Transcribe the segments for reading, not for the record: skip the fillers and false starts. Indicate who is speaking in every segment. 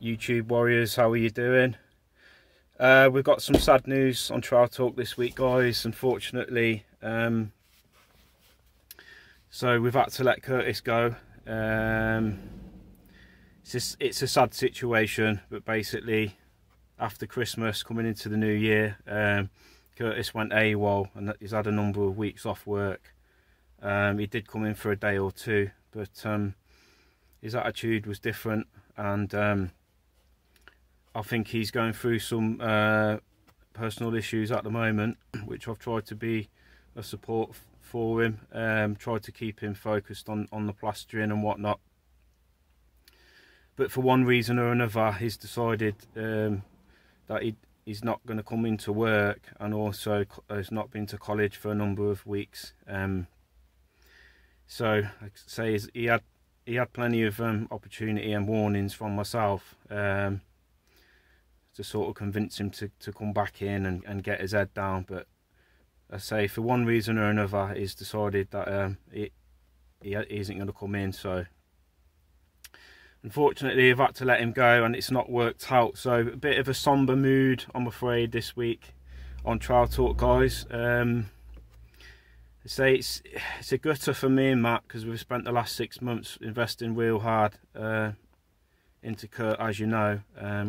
Speaker 1: YouTube warriors, how are you doing? We've got some sad news on Trowel Talk this week, guys, unfortunately. So we've had to let Curt'S go. It's a sad situation, but basically after Christmas coming into the new year, Curt'S went AWOL and he's had a number of weeks off work. He did come in for a day or two, but his attitude was different, and I think he's going through some personal issues at the moment, which I've tried to be a support for him, tried to keep him focused on the plastering and whatnot. But for one reason or another, he's decided that he's not going to come into work, and also has not been to college for a number of weeks. So, like I say, he had plenty of opportunity and warnings from myself to sort of convince him to come back in and get his head down. But I say, for one reason or another, he's decided that he isn't going to come in. So unfortunately, I've had to let him go, and it's not worked out. So a bit of a somber mood, I'm afraid, this week on Trowel Talk, guys. I say it's a gutter for me and Matt, because we've spent the last 6 months investing real hard into Curt, as you know.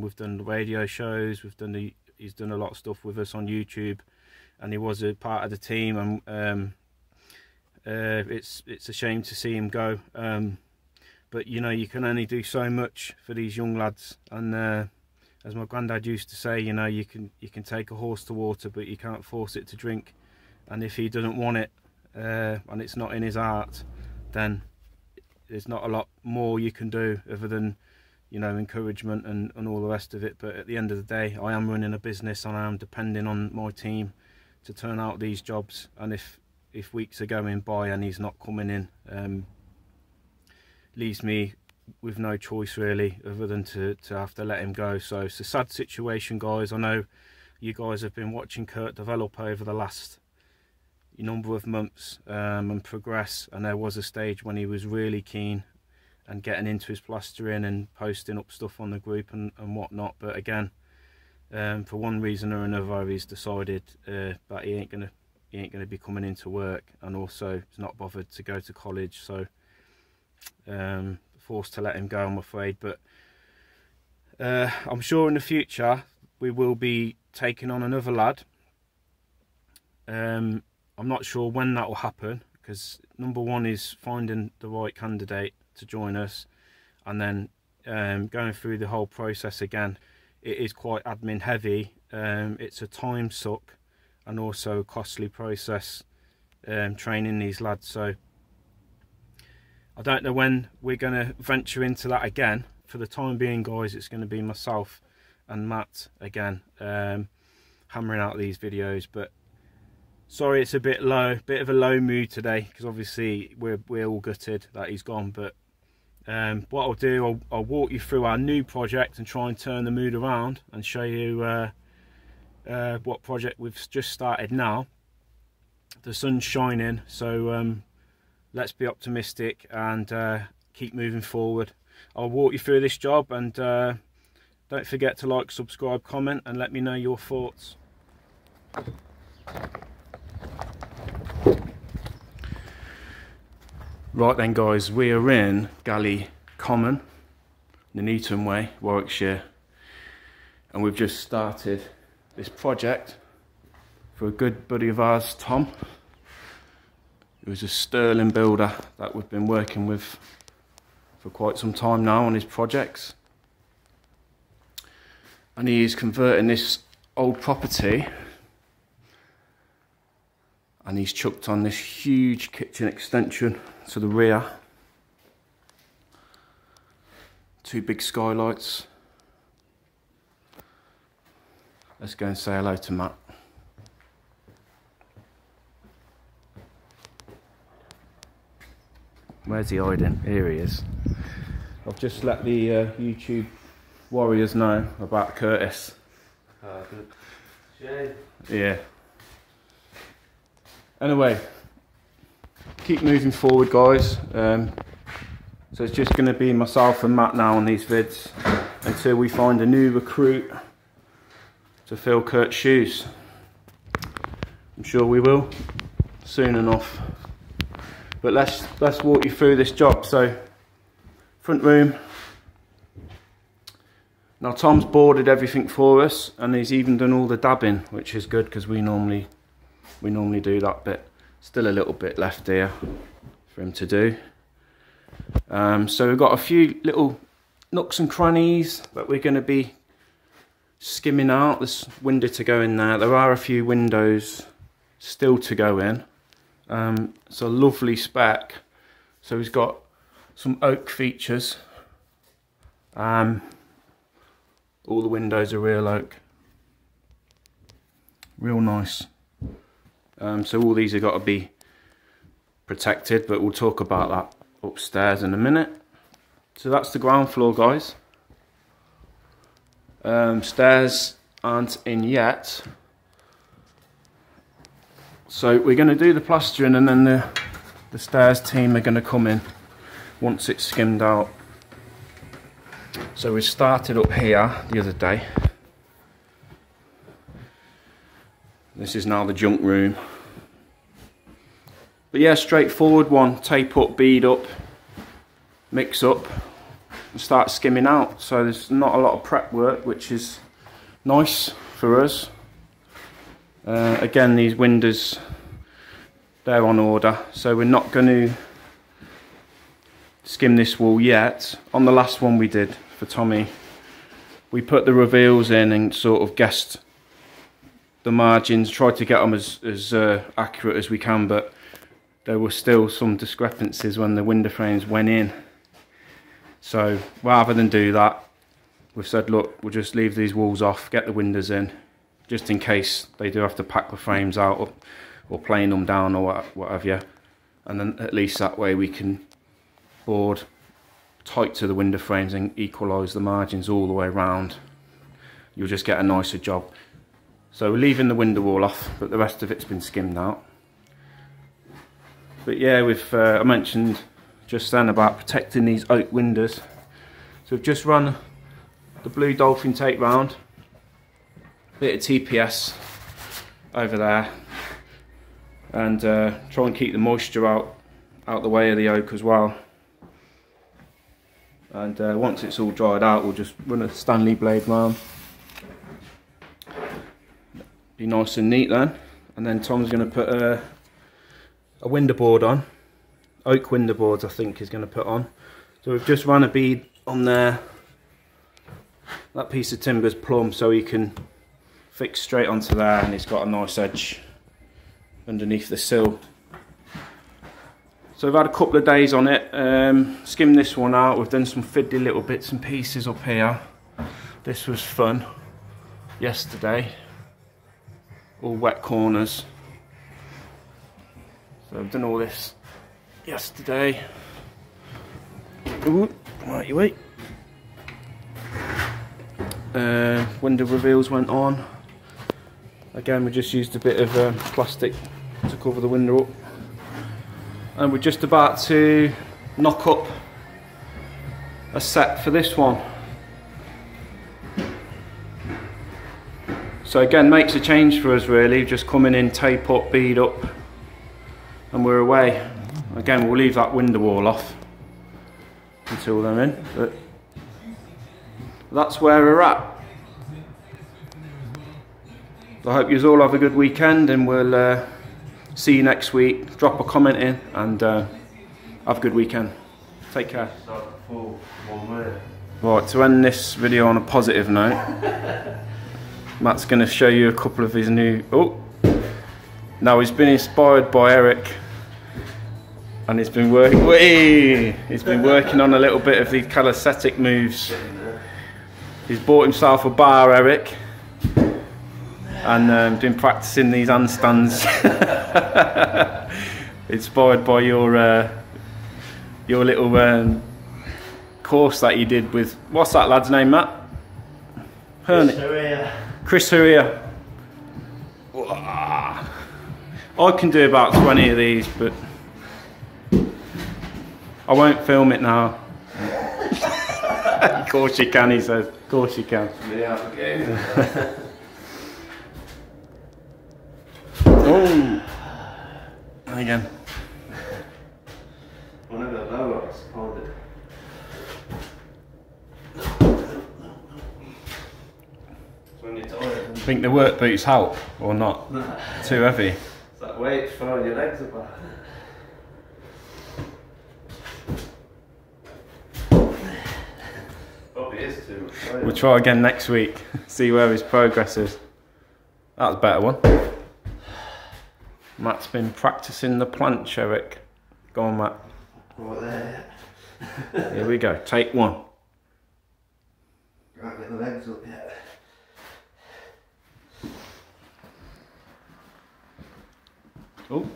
Speaker 1: We've done the radio shows, he's done a lot of stuff with us on YouTube, and he was a part of the team, and it's a shame to see him go. But you know, you can only do so much for these young lads, and as my granddad used to say, you know, you can take a horse to water, but you can't force it to drink. And if he doesn't want it, and it's not in his heart, then there's not a lot more you can do other than, you know, encouragement and all the rest of it. But at the end of the day, I am running a business, and I am depending on my team to turn out these jobs. And if weeks are going by and he's not coming in, leaves me with no choice really other than to have to let him go. So it's a sad situation, guys. I know you guys have been watching Curt develop over the last number of months and progress, and there was a stage when he was really keen and getting into his plastering and posting up stuff on the group and whatnot. But again, for one reason or another, he's decided that he ain't gonna be coming into work, and also he's not bothered to go to college. So forced to let him go, I'm afraid. But I'm sure in the future we will be taking on another lad. I'm not sure when that will happen, because number one is finding the right candidate to join us, and then going through the whole process again. It is quite admin heavy. It's a time suck and also a costly process, training these lads. So I don't know when we're going to venture into that again. For the time being, guys, it's going to be myself and Matt again, hammering out these videos. But sorry, it's a bit of a low mood today, because obviously we're all gutted that he's gone. But what I'll do, I'll walk you through our new project and try and turn the mood around and show you what project we've just started now. The sun's shining, so let's be optimistic and keep moving forward. I'll walk you through this job, and don't forget to like, subscribe, comment, and let me know your thoughts. Right then, guys, we are in Galley Common, Nuneaton Way, Warwickshire, and we've just started this project for a good buddy of ours, Tom, who's a sterling builder that we've been working with for quite some time now on his projects. And he is converting this old property, and he's chucked on this huge kitchen extension to the rear, 2 big skylights. Let's go and say hello to Matt. Where's he hiding? Here he is. I've just let the YouTube warriors know about Curt'S.
Speaker 2: Shame.
Speaker 1: Yeah. Anyway, keep moving forward, guys. So it's just going to be myself and Matt now on these vids. until we find a new recruit to fill Curt's shoes. I'm sure we will soon enough. But let's walk you through this job. So, front room. Now Tom's boarded everything for us, and he's even done all the dabbing, which is good because we normally do that bit. Still a little bit left here for him to do. So we've got a few little nooks and crannies that we're going to be skimming out. There's window to go in there. There are a few windows still to go in. It's a lovely spec. So he's got some oak features. All the windows are real oak. Real nice. So all these have got to be protected, but we'll talk about that upstairs in a minute. So that's the ground floor, guys. Stairs aren't in yet. So we're going to do the plastering, and then the stairs team are going to come in once it's skimmed out. So we started up here the other day. This is now the junk room. But yeah, straightforward one. Tape up, bead up, mix up, and start skimming out. So there's not a lot of prep work, which is nice for us. Again, these windows, they're on order, so we're not going to skim this wall yet. On the last one we did for Tommy, we put the reveals in and sort of guessed the margins, tried to get them as accurate as we can, but there were still some discrepancies when the window frames went in. So rather than do that, we've said, look, we'll just leave these walls off, get the windows in, just in case they do have to pack the frames out or plane them down or what have you. And then at least that way we can board tight to the window frames and equalise the margins all the way around. You'll just get a nicer job. So we're leaving the window wall off, but the rest of it's been skimmed out. But yeah, I mentioned just then about protecting these oak windows. So we've just run the blue dolphin tape round, bit of TPS over there, and try and keep the moisture out the way of the oak as well. And once it's all dried out, we'll just run a Stanley blade round. Be nice and neat then. And then Tom's going to put a window board on. Oak window boards, I think, he's going to put on. So we've just run a bead on there. That piece of timber's plumb, so he can fix straight onto there, and it's got a nice edge underneath the sill. So we've had a couple of days on it, skimmed this one out. We've done some fiddly little bits and pieces up here. This was fun yesterday. All wet corners. So I've done all this yesterday. Ooh, right, you wait. Window reveals went on. Again, we just used a bit of plastic to cover the window up. And we're just about to knock up a set for this one. So again, makes a change for us really, just coming in, tape up, bead up, and we're away. Again, we'll leave that window wall off until they're in, but that's where we're at. I hope you all have a good weekend, and we'll see you next week. Drop a comment in, and have a good weekend. Take care. Right, to end this video on a positive note, Matt's going to show you a couple of his new... Oh! Now, he's been inspired by Eric, and he's been working... He's been working on a little bit of these calisthenic moves. He's bought himself a bar, Eric, and been practicing these handstands. Inspired by your little course that you did with... What's that lad's name, Matt? Chris Huria. I can do about 20 of these, but I won't film it now. Of course you can, he says. Of course you can.
Speaker 2: Yeah, okay.
Speaker 1: Oh! Again.
Speaker 2: One of the lowers, hold it. When you're tired.
Speaker 1: Think the work boots help or not?
Speaker 2: No.
Speaker 1: Too heavy.
Speaker 2: It's that weight throwing your legs apart. Probably is too much weight.
Speaker 1: We'll try again next week, see where his progress is. That was a better one. Matt's been practicing the planche, Eric. Go on, Matt.
Speaker 2: Right there.
Speaker 1: Here we go, take one.
Speaker 2: Right, get the legs up yet.
Speaker 1: Oh.